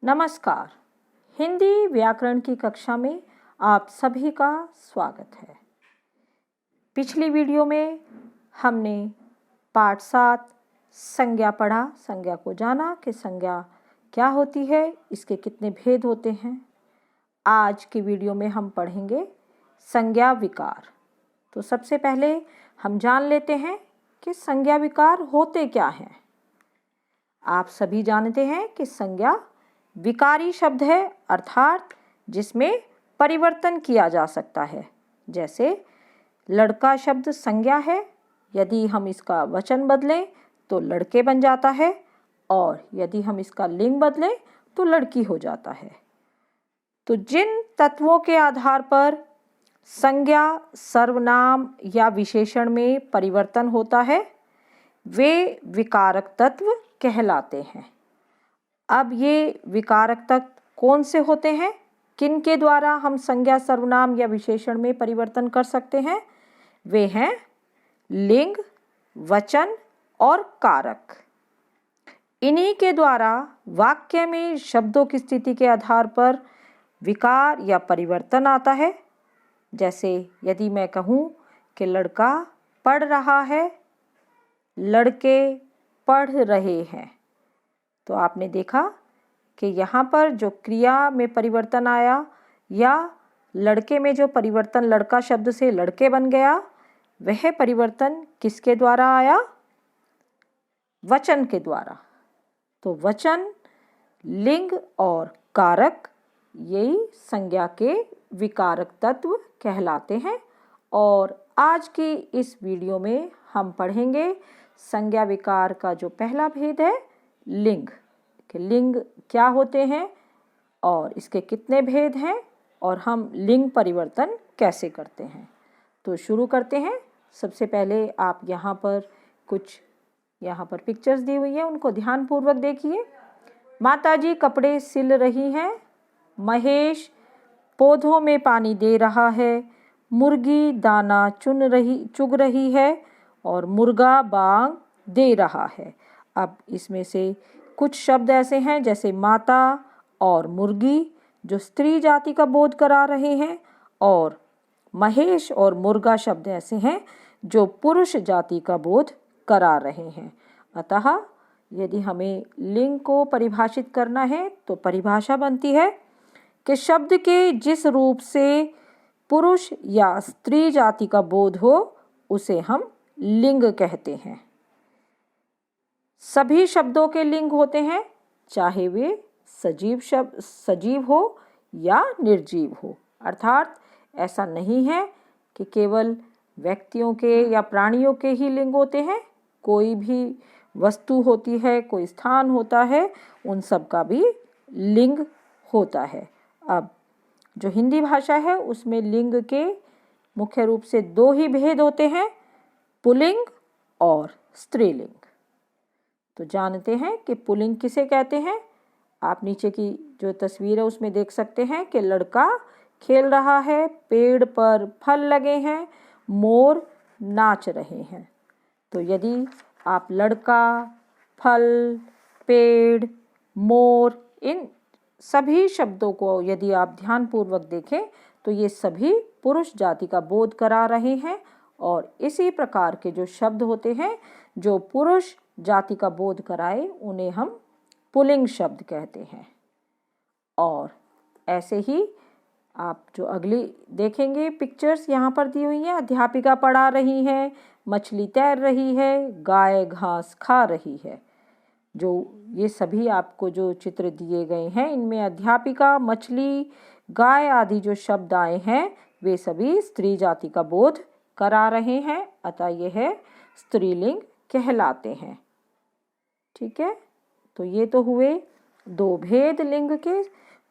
नमस्कार। हिंदी व्याकरण की कक्षा में आप सभी का स्वागत है। पिछली वीडियो में हमने पाठ 7 संज्ञा पढ़ा, संज्ञा को जाना कि संज्ञा क्या होती है, इसके कितने भेद होते हैं। आज की वीडियो में हम पढ़ेंगे संज्ञा विकार। तो सबसे पहले हम जान लेते हैं कि संज्ञा विकार होते क्या हैं। आप सभी जानते हैं कि संज्ञा विकारी शब्द है, अर्थात जिसमें परिवर्तन किया जा सकता है। जैसे लड़का शब्द संज्ञा है, यदि हम इसका वचन बदलें तो लड़के बन जाता है, और यदि हम इसका लिंग बदलें तो लड़की हो जाता है। तो जिन तत्वों के आधार पर संज्ञा, सर्वनाम या विशेषण में परिवर्तन होता है वे विकारक तत्व कहलाते हैं। अब ये विकारक तत्व कौन से होते हैं, किन के द्वारा हम संज्ञा, सर्वनाम या विशेषण में परिवर्तन कर सकते हैं? वे हैं लिंग, वचन और कारक। इन्हीं के द्वारा वाक्य में शब्दों की स्थिति के आधार पर विकार या परिवर्तन आता है। जैसे यदि मैं कहूँ कि लड़का पढ़ रहा है, लड़के पढ़ रहे हैं, तो आपने देखा कि यहाँ पर जो क्रिया में परिवर्तन आया या लड़के में जो परिवर्तन, लड़का शब्द से लड़के बन गया, वह परिवर्तन किसके द्वारा आया? वचन के द्वारा। तो वचन, लिंग और कारक यही संज्ञा के विकारक तत्व कहलाते हैं। और आज की इस वीडियो में हम पढ़ेंगे संज्ञा विकार का जो पहला भेद है, लिंग, कि लिंग क्या होते हैं और इसके कितने भेद हैं और हम लिंग परिवर्तन कैसे करते हैं। तो शुरू करते हैं। सबसे पहले आप यहाँ पर कुछ पिक्चर्स दी हुई है, उनको ध्यानपूर्वक देखिए। माताजी कपड़े सिल रही हैं, महेश पौधों में पानी दे रहा है, मुर्गी दाना चुग रही है और मुर्गा बांग दे रहा है। अब इसमें से कुछ शब्द ऐसे हैं जैसे माता और मुर्गी जो स्त्री जाति का बोध करा रहे हैं, और महेश और मुर्गा शब्द ऐसे हैं जो पुरुष जाति का बोध करा रहे हैं। अतः यदि हमें लिंग को परिभाषित करना है तो परिभाषा बनती है कि शब्द के जिस रूप से पुरुष या स्त्री जाति का बोध हो उसे हम लिंग कहते हैं। सभी शब्दों के लिंग होते हैं, चाहे वे सजीव हो या निर्जीव हो। अर्थात ऐसा नहीं है कि केवल व्यक्तियों के या प्राणियों के ही लिंग होते हैं। कोई भी वस्तु होती है, कोई स्थान होता है, उन सब का भी लिंग होता है। अब जो हिंदी भाषा है उसमें लिंग के मुख्य रूप से 2 ही भेद होते हैं, पुल्लिंग और स्त्रीलिंग। तो जानते हैं कि पुल्लिंग किसे कहते हैं। आप नीचे की जो तस्वीर है उसमें देख सकते हैं कि लड़का खेल रहा है, पेड़ पर फल लगे हैं, मोर नाच रहे हैं। तो यदि आप लड़का, फल, पेड़, मोर, इन सभी शब्दों को यदि आप ध्यानपूर्वक देखें तो ये सभी पुरुष जाति का बोध करा रहे हैं। और इसी प्रकार के जो शब्द होते हैं जो पुरुष जाति का बोध कराए उन्हें हम पुल्लिंग शब्द कहते हैं। और ऐसे ही आप जो अगली देखेंगे पिक्चर्स यहाँ पर दी हुई हैं, अध्यापिका पढ़ा रही है, मछली तैर रही है, गाय घास खा रही है। जो ये सभी आपको जो चित्र दिए गए हैं इनमें अध्यापिका, मछली, गाय आदि जो शब्द आए हैं वे सभी स्त्री जाति का बोध करा रहे हैं। अतः यह स्त्रीलिंग कहलाते हैं। ठीक है, तो ये तो हुए 2 भेद लिंग के,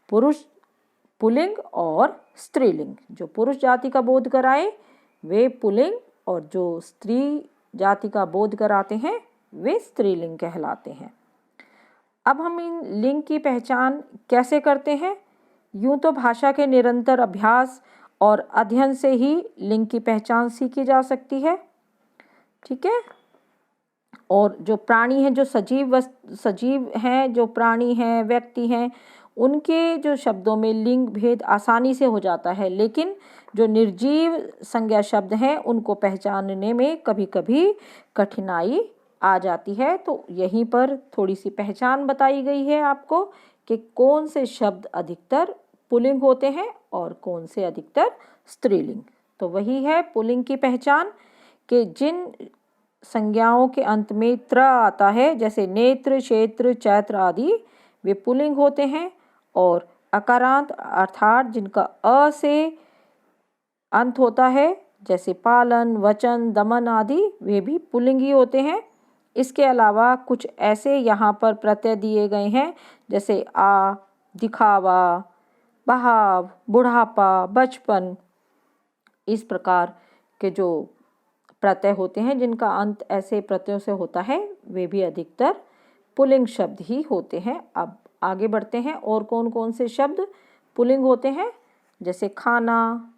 पुल्लिंग और स्त्रीलिंग। जो पुरुष जाति का बोध कराए वे पुल्लिंग, और जो स्त्री जाति का बोध कराते हैं वे स्त्रीलिंग कहलाते हैं। अब हम इन लिंग की पहचान कैसे करते हैं? यूं तो भाषा के निरंतर अभ्यास और अध्ययन से ही लिंग की पहचान सीखी जा सकती है। ठीक है, और जो प्राणी हैं, जो सजीव हैं, जो प्राणी हैं, व्यक्ति हैं, उनके जो शब्दों में लिंग भेद आसानी से हो जाता है, लेकिन जो निर्जीव संज्ञा शब्द हैं उनको पहचानने में कभी कभी कठिनाई आ जाती है। तो यहीं पर थोड़ी सी पहचान बताई गई है आपको कि कौन से शब्द अधिकतर पुल्लिंग होते हैं और कौन से अधिकतर स्त्रीलिंग। तो वही है पुल्लिंग की पहचान कि जिन संज्ञाओं के अंत में त्र आता है, जैसे नेत्र, क्षेत्र, चैत्र आदि, वे पुल्लिंग होते हैं। और अकारांत अर्थात जिनका अ से अंत होता है, जैसे पालन, वचन, दमन आदि, वे भी पुल्लिंग ही होते हैं। इसके अलावा कुछ ऐसे यहाँ पर प्रत्यय दिए गए हैं, जैसे आ, दिखावा, बहाव, बुढ़ापा, बचपन। इस प्रकार के जो प्रत्यय होते हैं जिनका अंत ऐसे प्रत्ययों से होता है, वे भी अधिकतर पुल्लिंग शब्द ही होते हैं। अब आगे बढ़ते हैं और कौन कौन से शब्द पुल्लिंग होते हैं, जैसे खाना,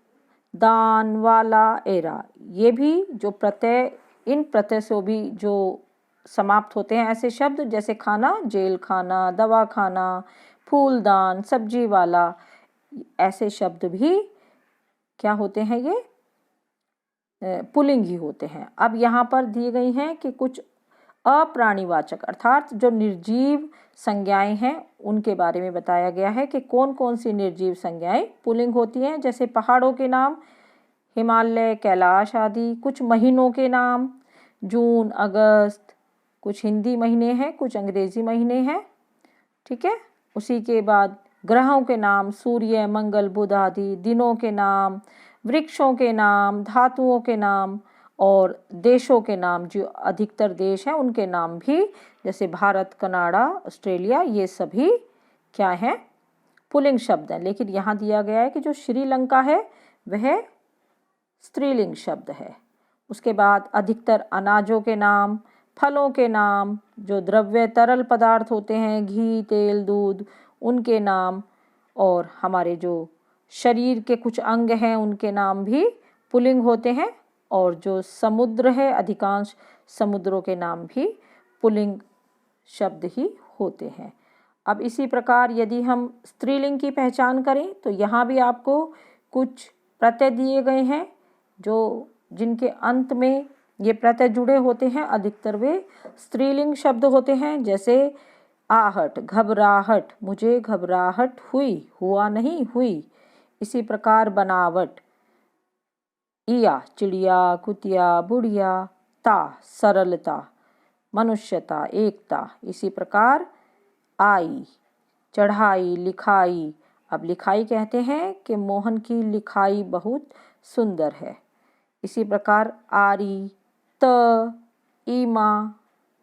दान, वाला, एरा। ये भी जो प्रत्यय, इन प्रत्यय से भी जो समाप्त होते हैं ऐसे शब्द, जैसे खाना, जेल खाना, दवा खाना, फूलदान, सब्जी वाला, ऐसे शब्द भी क्या होते हैं, ये पुल्लिंग ही होते हैं। अब यहाँ पर दी गई हैं कि कुछ अप्राणीवाचक अर्थात जो निर्जीव संज्ञाएं हैं उनके बारे में बताया गया है कि कौन कौन सी निर्जीव संज्ञाएं पुल्लिंग होती हैं, जैसे पहाड़ों के नाम, हिमालय, कैलाश आदि। कुछ महीनों के नाम, जून, अगस्त, कुछ हिंदी महीने हैं, कुछ अंग्रेजी महीने हैं, ठीक है। उसी के बाद ग्रहों के नाम, सूर्य, मंगल, बुध आदि। दिनों के नाम, वृक्षों के नाम, धातुओं के नाम, और देशों के नाम, जो अधिकतर देश हैं उनके नाम भी, जैसे भारत, कनाडा, ऑस्ट्रेलिया, ये सभी क्या हैं, पुल्लिंग शब्द हैं। लेकिन यहाँ दिया गया है कि जो श्रीलंका है वह स्त्रीलिंग शब्द है। उसके बाद अधिकतर अनाजों के नाम, फलों के नाम, जो द्रव्य तरल पदार्थ होते हैं, घी, तेल, दूध, उनके नाम, और हमारे जो शरीर के कुछ अंग हैं उनके नाम भी पुल्लिंग होते हैं। और जो समुद्र है, अधिकांश समुद्रों के नाम भी पुल्लिंग शब्द ही होते हैं। अब इसी प्रकार यदि हम स्त्रीलिंग की पहचान करें तो यहाँ भी आपको कुछ प्रत्यय दिए गए हैं, जो जिनके अंत में ये प्रत्यय जुड़े होते हैं, अधिकतर वे स्त्रीलिंग शब्द होते हैं, जैसे आहट, घबराहट, मुझे घबराहट हुई, हुआ नहीं, हुई। इसी प्रकार बनावट, इया, चिड़िया, कुतिया, बुढ़िया, ता, सरलता, मनुष्यता, एकता। इसी प्रकार आई, चढ़ाई, लिखाई। अब लिखाई कहते हैं कि मोहन की लिखाई बहुत सुंदर है। इसी प्रकार आरी, त, ईमा,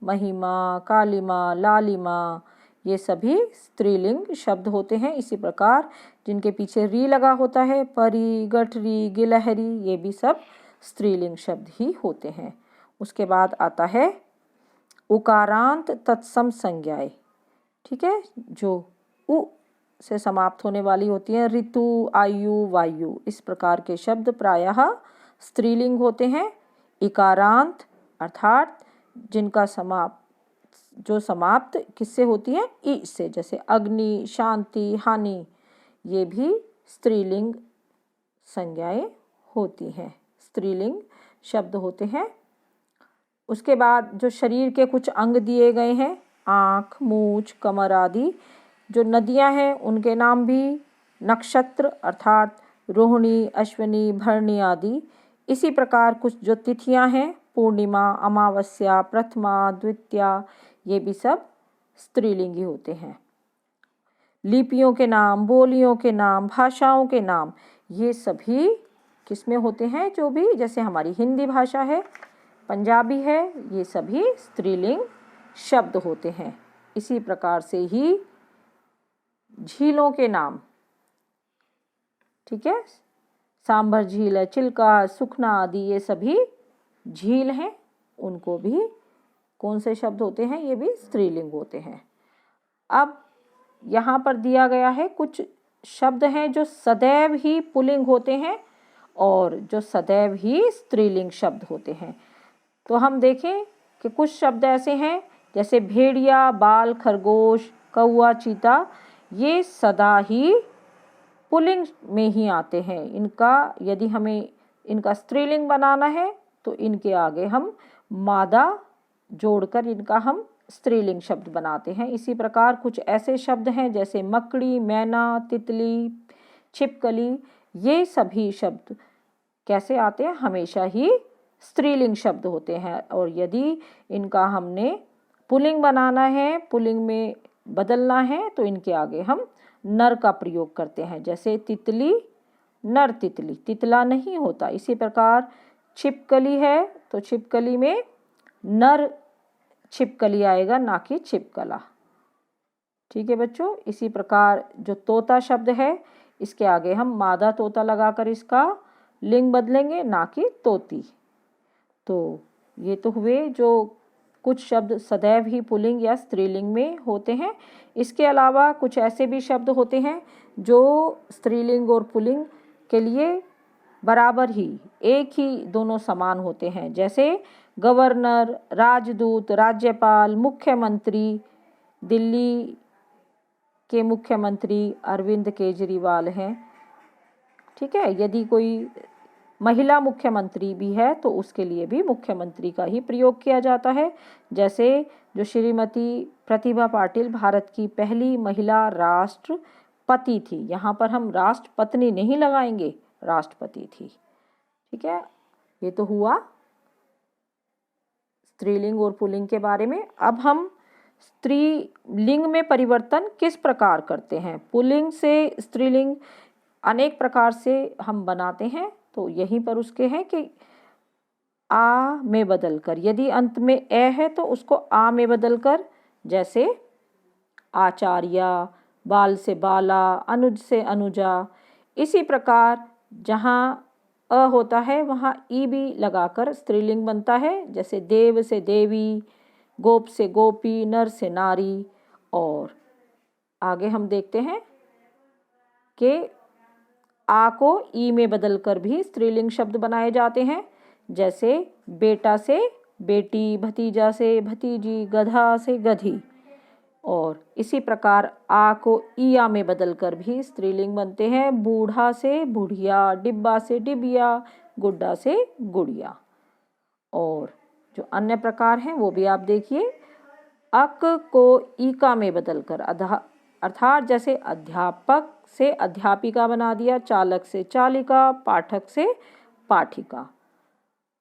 महिमा, कालिमा, लालिमा, ये सभी स्त्रीलिंग शब्द होते हैं। इसी प्रकार जिनके पीछे री लगा होता है, परी, गठरी, गिलहरी, ये भी सब स्त्रीलिंग शब्द ही होते हैं। उसके बाद आता है उकारांत तत्सम संज्ञाएं, ठीक है, जो उ से समाप्त होने वाली होती हैं, ऋतु, आयु, वायु। इस प्रकार के शब्द प्रायः स्त्रीलिंग होते हैं। इकारांत अर्थात जिनका समाप्त किससे होती है, ई से, जैसे अग्नि, शांति, हानि, ये भी स्त्रीलिंग संज्ञाएं होती हैं, स्त्रीलिंग शब्द होते हैं। उसके बाद जो शरीर के कुछ अंग दिए गए हैं, आँख, मूंछ, कमर आदि। जो नदियां हैं उनके नाम भी, नक्षत्र अर्थात रोहिणी, अश्विनी, भरणी आदि। इसी प्रकार कुछ जो तिथियां हैं, पूर्णिमा, अमावस्या, प्रथमा, द्वितीया, ये भी सब स्त्रीलिंगी होते हैं। लिपियों के नाम, बोलियों के नाम, भाषाओं के नाम, ये सभी किसमें होते हैं, जो भी, जैसे हमारी हिंदी भाषा है, पंजाबी है, ये सभी स्त्रीलिंग शब्द होते हैं। इसी प्रकार से ही झीलों के नाम, ठीक है, सांभर झील है, चिल्का, सुखना आदि, ये सभी झील हैं, उनको भी कौन से शब्द होते हैं, ये भी स्त्रीलिंग होते हैं। अब यहाँ पर दिया गया है कुछ शब्द हैं जो सदैव ही पुल्लिंग होते हैं और जो सदैव ही स्त्रीलिंग शब्द होते हैं। तो हम देखें कि कुछ शब्द ऐसे हैं, जैसे भेड़िया, बाल, खरगोश, कौआ, चीता, ये सदा ही पुल्लिंग में ही आते हैं। इनका यदि हमें इनका स्त्रीलिंग बनाना है तो इनके आगे हम मादा जोड़कर इनका हम स्त्रीलिंग शब्द बनाते हैं। इसी प्रकार कुछ ऐसे शब्द हैं जैसे मकड़ी, मैना, तितली, छिपकली, ये सभी शब्द कैसे आते हैं? हमेशा ही स्त्रीलिंग शब्द होते हैं। और यदि इनका हमने पुल्लिंग बनाना है, पुल्लिंग में बदलना है, तो इनके आगे हम नर का प्रयोग करते हैं। जैसे तितली, नर तितली, तितला नहीं होता। इसी प्रकार छिपकली है तो छिपकली में नर छिपकली आएगा, ना कि छिपकला। ठीक है बच्चों। इसी प्रकार जो तोता शब्द है, इसके आगे हम मादा तोता लगाकर इसका लिंग बदलेंगे, ना कि तोती। तो ये तो हुए जो कुछ शब्द सदैव ही पुल्लिंग या स्त्रीलिंग में होते हैं। इसके अलावा कुछ ऐसे भी शब्द होते हैं जो स्त्रीलिंग और पुल्लिंग के लिए बराबर ही, एक ही, दोनों समान होते हैं। जैसे गवर्नर, राजदूत, राज्यपाल, मुख्यमंत्री। दिल्ली के मुख्यमंत्री अरविंद केजरीवाल हैं। ठीक है। यदि कोई महिला मुख्यमंत्री भी है तो उसके लिए भी मुख्यमंत्री का ही प्रयोग किया जाता है। जैसे जो श्रीमती प्रतिभा पाटिल भारत की पहली महिला राष्ट्रपति थी, यहाँ पर हम राष्ट्रपत्नी नहीं लगाएंगे, राष्ट्रपति थी। ठीक है। ये तो हुआ स्त्रीलिंग और पुल्लिंग के बारे में। अब हम स्त्रीलिंग में परिवर्तन किस प्रकार करते हैं? पुल्लिंग से स्त्रीलिंग अनेक प्रकार से हम बनाते हैं। तो यहीं पर उसके हैं कि आ में बदलकर, यदि अंत में ए है तो उसको आ में बदलकर, जैसे आचार्य, बाल से बाला, अनुज से अनुजा। इसी प्रकार जहाँ अ होता है वहाँ ई भी लगाकर स्त्रीलिंग बनता है। जैसे देव से देवी, गोप से गोपी, नर से नारी। और आगे हम देखते हैं कि आ को ई में बदलकर भी स्त्रीलिंग शब्द बनाए जाते हैं। जैसे बेटा से बेटी, भतीजा से भतीजी, गधा से गधी। और इसी प्रकार आ को ईया में बदलकर भी स्त्रीलिंग बनते हैं। बूढ़ा से बुढ़िया, डिब्बा से डिबिया, गुड्डा से गुड़िया। और जो अन्य प्रकार हैं वो भी आप देखिए। अक को ईका में बदलकर अर्थात जैसे अध्यापक से अध्यापिका बना दिया, चालक से चालिका, पाठक से पाठिका।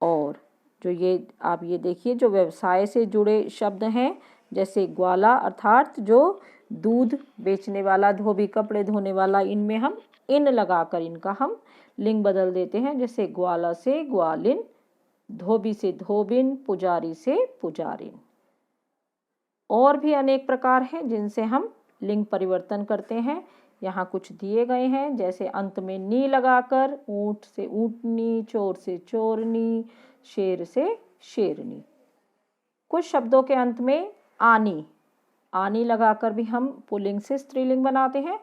और जो ये आप ये देखिए जो व्यवसाय से जुड़े शब्द हैं, जैसे ग्वाला अर्थात जो दूध बेचने वाला, धोबी कपड़े धोने वाला, इनमें हम इन लगाकर इनका हम लिंग बदल देते हैं। जैसे ग्वाला से ग्वालिन, धोबी से धोबिन, पुजारी से पुजारिन। और भी अनेक प्रकार हैं जिनसे हम लिंग परिवर्तन करते हैं। यहाँ कुछ दिए गए हैं। जैसे अंत में नी लगाकर ऊंट से ऊंटनी, चोर से चोरनी, शेर से शेरनी। कुछ शब्दों के अंत में आनी लगाकर भी हम पुल्लिंग से स्त्रीलिंग बनाते हैं।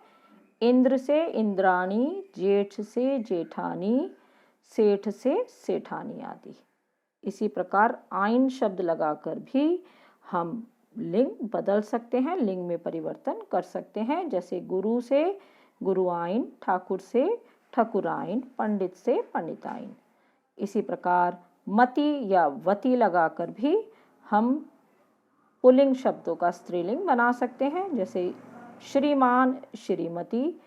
इंद्र से इंद्राणी, जेठ से जेठानी, सेठ से सेठानी आदि। इसी प्रकार आइन शब्द लगाकर भी हम लिंग बदल सकते हैं, लिंग में परिवर्तन कर सकते हैं। जैसे गुरु से गुरुआइन, ठाकुर से ठकुराइन, पंडित से पंडिताइन। इसी प्रकार मति या वति लगाकर भी हम पुल्लिंग शब्दों का स्त्रीलिंग बना सकते हैं। जैसे श्रीमान, श्रीमती,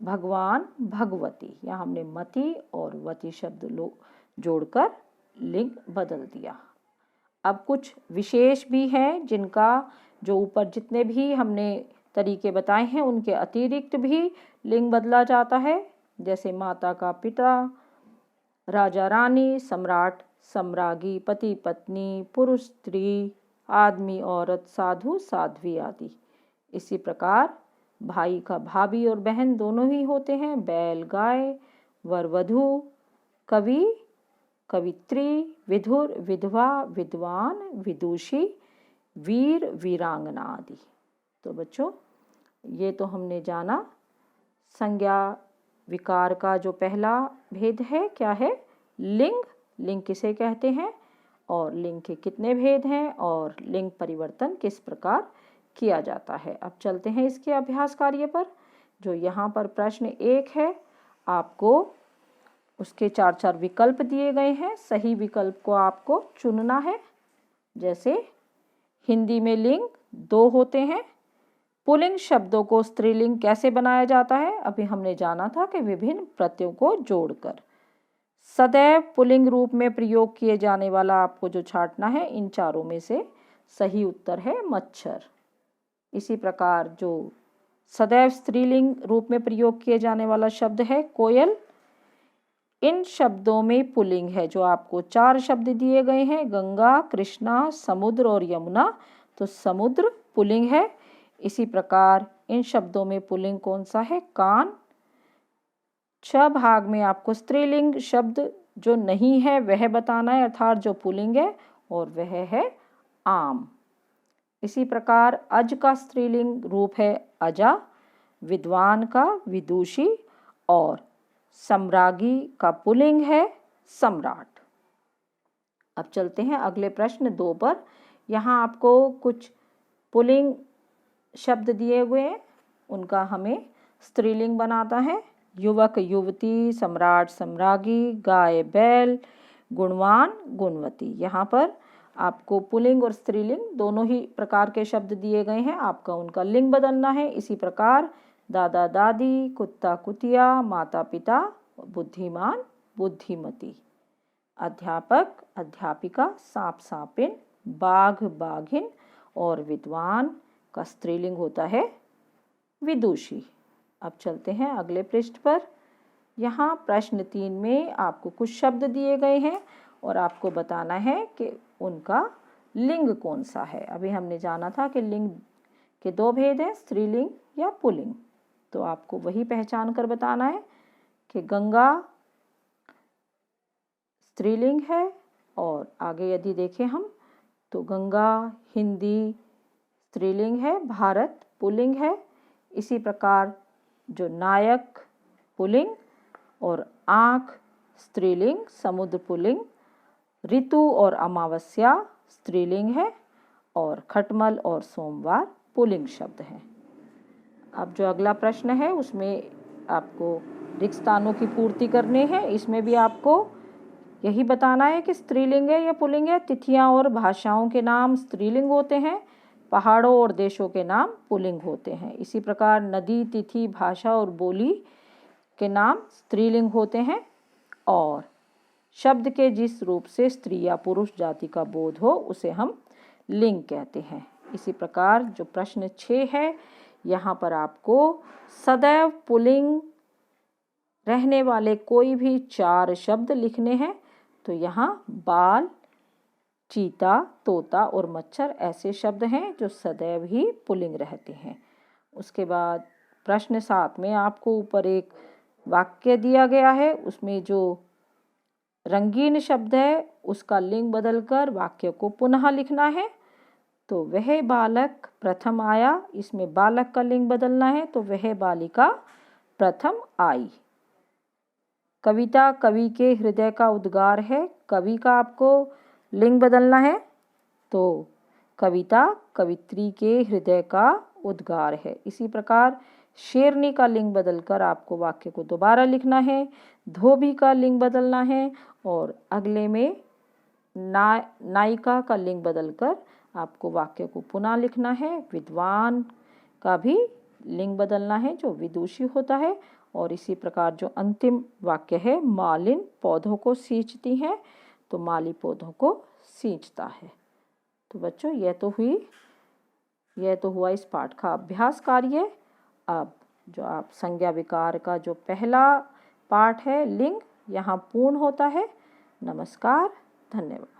भगवान, भगवती। यहाँ हमने मति और वति शब्द जोड़कर लिंग बदल दिया। अब कुछ विशेष भी हैं जिनका जो ऊपर जितने भी हमने तरीके बताए हैं उनके अतिरिक्त भी लिंग बदला जाता है। जैसे माता का पिता, राजा रानी, सम्राट सम्राज्ञी, पति पत्नी, पुरुष स्त्री, आदमी औरत, साधु साध्वी आदि। इसी प्रकार भाई का भाभी और बहन दोनों ही होते हैं। बैल गाय, वर वधू, कवि कवित्री, विधुर विधवा, विद्वान विदुषी, वीर वीरांगना आदि। तो बच्चों ये तो हमने जाना संज्ञा विकार का जो पहला भेद है क्या है, लिंग। लिंग किसे कहते हैं और लिंग के कितने भेद हैं और लिंग परिवर्तन किस प्रकार किया जाता है। अब चलते हैं इसके अभ्यास कार्य पर। जो यहाँ पर प्रश्न 1 है, आपको उसके 4-4 विकल्प दिए गए हैं। सही विकल्प को आपको चुनना है। जैसे हिंदी में लिंग 2 होते हैं। पुल्लिंग शब्दों को स्त्रीलिंग कैसे बनाया जाता है? अभी हमने जाना था कि विभिन्न प्रत्ययों को जोड़कर। सदैव पुल्लिंग रूप में प्रयोग किए जाने वाला आपको जो छांटना है, इन चारों में से सही उत्तर है मच्छर। इसी प्रकार जो सदैव स्त्रीलिंग रूप में प्रयोग किए जाने वाला शब्द है कोयल। इन शब्दों में पुल्लिंग है। जो आपको 4 शब्द दिए गए हैं, गंगा, कृष्णा, समुद्र और यमुना, तो समुद्र पुल्लिंग है। इसी प्रकार इन शब्दों में पुल्लिंग कौन सा है? कान। 6 भाग में आपको स्त्रीलिंग शब्द जो नहीं है वह बताना है, अर्थात जो पुल्लिंग है, और वह है आम। इसी प्रकार अज का स्त्रीलिंग रूप है अजा, विद्वान का विदुषी, और सम्राज्ञी का पुल्लिंग है सम्राट। अब चलते हैं अगले प्रश्न 2 पर। यहाँ आपको कुछ पुल्लिंग शब्द दिए हुए हैं, उनका हमें स्त्रीलिंग बनाता है। युवक युवती, सम्राट सम्राज्ञी, गाय बैल, गुणवान गुणवती। यहाँ पर आपको पुल्लिंग और स्त्रीलिंग दोनों ही प्रकार के शब्द दिए गए हैं, आपका उनका लिंग बदलना है। इसी प्रकार दादा दादी, कुत्ता कुतिया, माता पिता, बुद्धिमान बुद्धिमती, अध्यापक अध्यापिका, सांप सांपिन, बाघ बाघिन, और विद्वान का स्त्रीलिंग होता है विदुषी। अब चलते हैं अगले पृष्ठ पर। यहाँ प्रश्न 3 में आपको कुछ शब्द दिए गए हैं और आपको बताना है कि उनका लिंग कौन सा है। अभी हमने जाना था कि लिंग के 2 भेद हैं, स्त्रीलिंग या पुल्लिंग। तो आपको वही पहचान कर बताना है कि गंगा स्त्रीलिंग है, और आगे यदि देखें हम तो गंगा हिंदी स्त्रीलिंग है, भारत पुल्लिंग है। इसी प्रकार जो नायक पुल्लिंग, और आँख स्त्रीलिंग, समुद्र पुल्लिंग, ऋतु और अमावस्या स्त्रीलिंग है, और खटमल और सोमवार पुल्लिंग शब्द हैं। अब जो अगला प्रश्न है उसमें आपको रिक्त स्थानों की पूर्ति करनी है। इसमें भी आपको यही बताना है कि स्त्रीलिंग है या पुल्लिंग है। तिथियां और भाषाओं के नाम स्त्रीलिंग होते हैं, पहाड़ों और देशों के नाम पुल्लिंग होते हैं। इसी प्रकार नदी, तिथि, भाषा और बोली के नाम स्त्रीलिंग होते हैं, और शब्द के जिस रूप से स्त्री या पुरुष जाति का बोध हो उसे हम लिंग कहते हैं। इसी प्रकार जो प्रश्न 6 है, यहाँ पर आपको सदैव पुल्लिंग रहने वाले कोई भी 4 शब्द लिखने हैं। तो यहाँ बाल, चीता, तोता और मच्छर ऐसे शब्द हैं जो सदैव ही पुल्लिंग रहते हैं। उसके बाद प्रश्न 7 में आपको ऊपर एक वाक्य दिया गया है, उसमें जो रंगीन शब्द है उसका लिंग बदलकर वाक्य को पुनः लिखना है। तो वह बालक प्रथम आया, इसमें बालक का लिंग बदलना है, तो वह बालिका प्रथम आई। कविता कवि के हृदय का उद्गार है, कवि का आपको लिंग बदलना है, तो कविता कवित्री के हृदय का उद्गार है। इसी प्रकार शेरनी का लिंग बदलकर आपको वाक्य को दोबारा लिखना है। धोबी का लिंग बदलना है, और अगले में नायिका का लिंग बदलकर आपको वाक्य को पुनः लिखना है। विद्वान का भी लिंग बदलना है जो विदुषी होता है, और इसी प्रकार जो अंतिम वाक्य है, मालिन पौधों को सींचती हैं, तो माली पौधों को सींचता है। तो बच्चों यह तो हुआ इस पाठ का अभ्यास कार्य। अब जो आप संज्ञा विकार का जो पहला पाठ है लिंग, यहाँ पूर्ण होता है। नमस्कार, धन्यवाद।